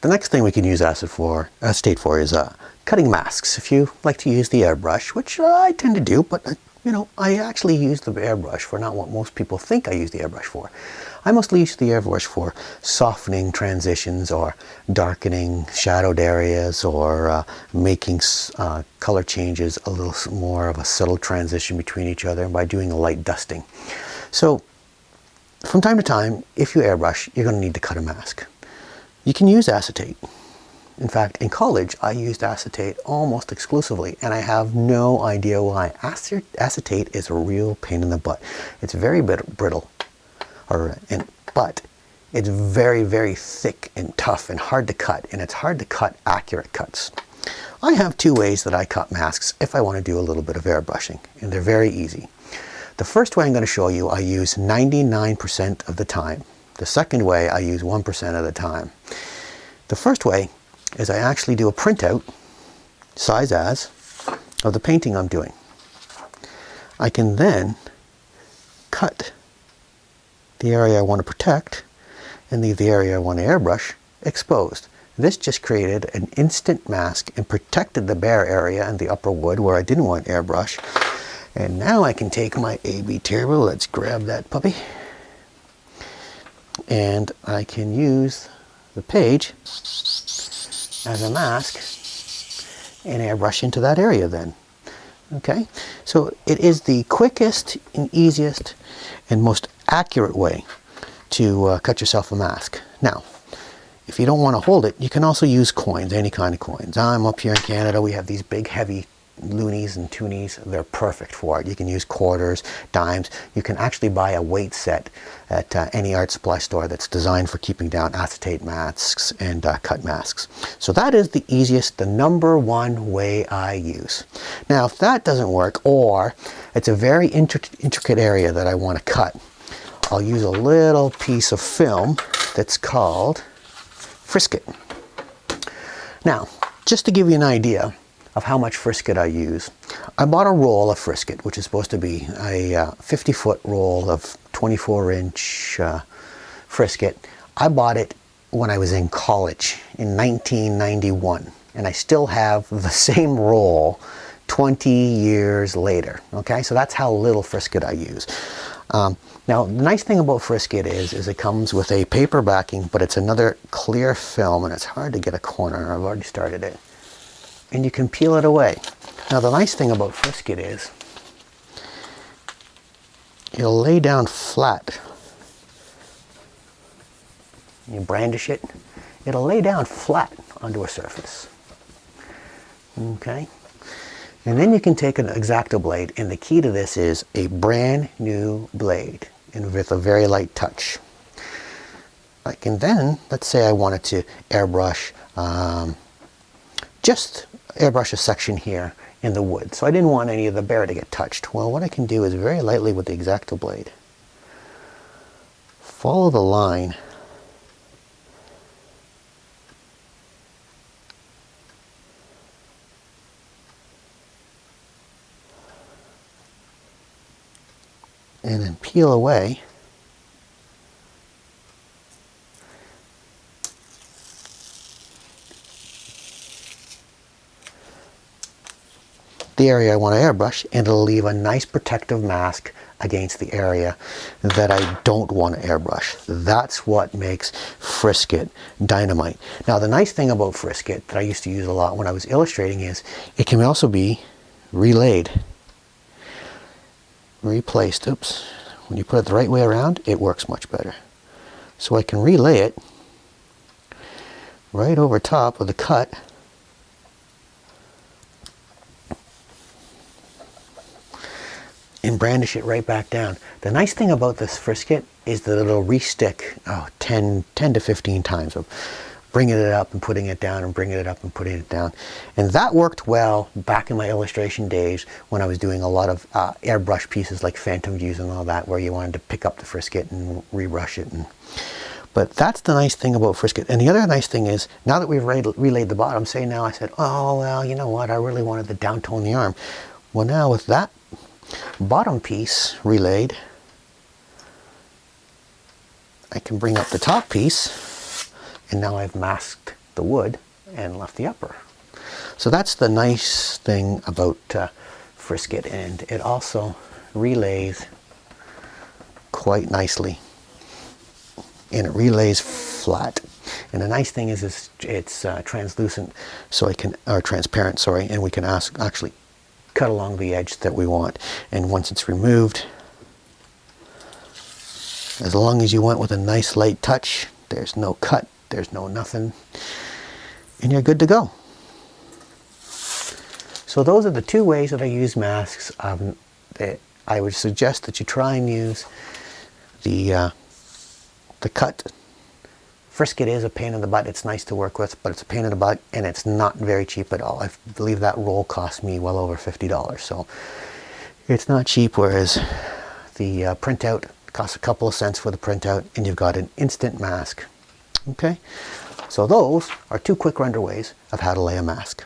The next thing we can use acetate for is cutting masks. If you like to use the airbrush, which I tend to do, but you know, I actually use the airbrush for not what most people think I use the airbrush for. I mostly use the airbrush for softening transitions or darkening shadowed areas or making color changes a little more of a subtle transition between each other by doing a light dusting. So from time to time, if you airbrush, you're going to need to cut a mask. You can use acetate. In fact, in college, I used acetate almost exclusively, and I have no idea why. Acetate is a real pain in the butt. It's very brittle, but it's very, very thick and tough and hard to cut, and it's hard to cut accurate cuts. I have two ways that I cut masks if I want to do a little bit of airbrushing, and they're very easy. The first way I'm going to show you, I use 99% of the time. The second way, I use 1% of the time. The first way is I actually do a printout, size as, of the painting I'm doing. I can then cut the area I want to protect and leave the area I want to airbrush exposed. This just created an instant mask and protected the bare area and the upper wood where I didn't want airbrush. And now I can take my AB Turbo, let's grab that puppy, and I can use the page as a mask and airbrush into that area then. Okay, so it is the quickest and easiest and most accurate way to cut yourself a mask. Now, if you don't want to hold it, you can also use coins, any kind of coins. I'm up here in Canada, we have these big heavy loonies and toonies. They're perfect for it. You can use quarters, dimes. You can actually buy a weight set at any art supply store that's designed for keeping down acetate masks and cut masks. So that is the easiest, the number one way I use. Now if that doesn't work, or it's a very intricate area that I want to cut, I'll use a little piece of film that's called Frisket. Now, just to give you an idea of how much Frisket I use, I bought a roll of Frisket, which is supposed to be a 50-foot roll of 24-inch Frisket. I bought it when I was in college in 1991, and I still have the same roll 20 years later. Okay, so that's how little Frisket I use. Now, the nice thing about Frisket is it comes with a paper backing, but it's another clear film, and it's hard to get a corner. I've already started it. And you can peel it away. Now the nice thing about Frisket is it'll lay down flat. You brandish it, it'll lay down flat onto a surface. Okay? And then you can take an X-Acto blade, and the key to this is a brand new blade and with a very light touch. I can then, let's say I wanted to airbrush just airbrush a section here in the wood. So I didn't want any of the bare to get touched. Well, what I can do is very lightly with the X-Acto blade, follow the line and then peel away. The area I want to airbrush, and it'll leave a nice protective mask against the area that I don't want to airbrush. That's what makes Frisket dynamite. Now the nice thing about Frisket that I used to use a lot when I was illustrating is it can also be relayed, replaced. Oops, when you put it the right way around, it works much better. So I can relay it right over top of the cut, and brandish it right back down. The nice thing about this Frisket is that it'll re-stick 10 to 15 times of bringing it up and putting it down and bringing it up and putting it down. And that worked well back in my illustration days when I was doing a lot of airbrush pieces like Phantom Views and all that, where you wanted to pick up the Frisket and rebrush it. But that's the nice thing about Frisket. And the other nice thing is, now that we've relayed the bottom, say now I said, oh, well, you know what, I really wanted to downtone the arm. Well, now with that bottom piece relayed, I can bring up the top piece, and now I've masked the wood and left the upper. So that's the nice thing about Frisket, and it also relays quite nicely, and it relays flat. And the nice thing is it's translucent, so I can, or transparent, sorry, and we can actually cut along the edge that we want. And once it's removed, as long as you went with a nice light touch, there's no cut, there's no nothing, and you're good to go. So those are the two ways that I use masks. I would suggest that you try and use the cut. Frisket is a pain in the butt. It's nice to work with, but it's a pain in the butt, and it's not very cheap at all. I believe that roll cost me well over $50, so it's not cheap, whereas the printout costs a couple of cents for the printout, and you've got an instant mask. Okay, so those are two quick render ways of how to lay a mask.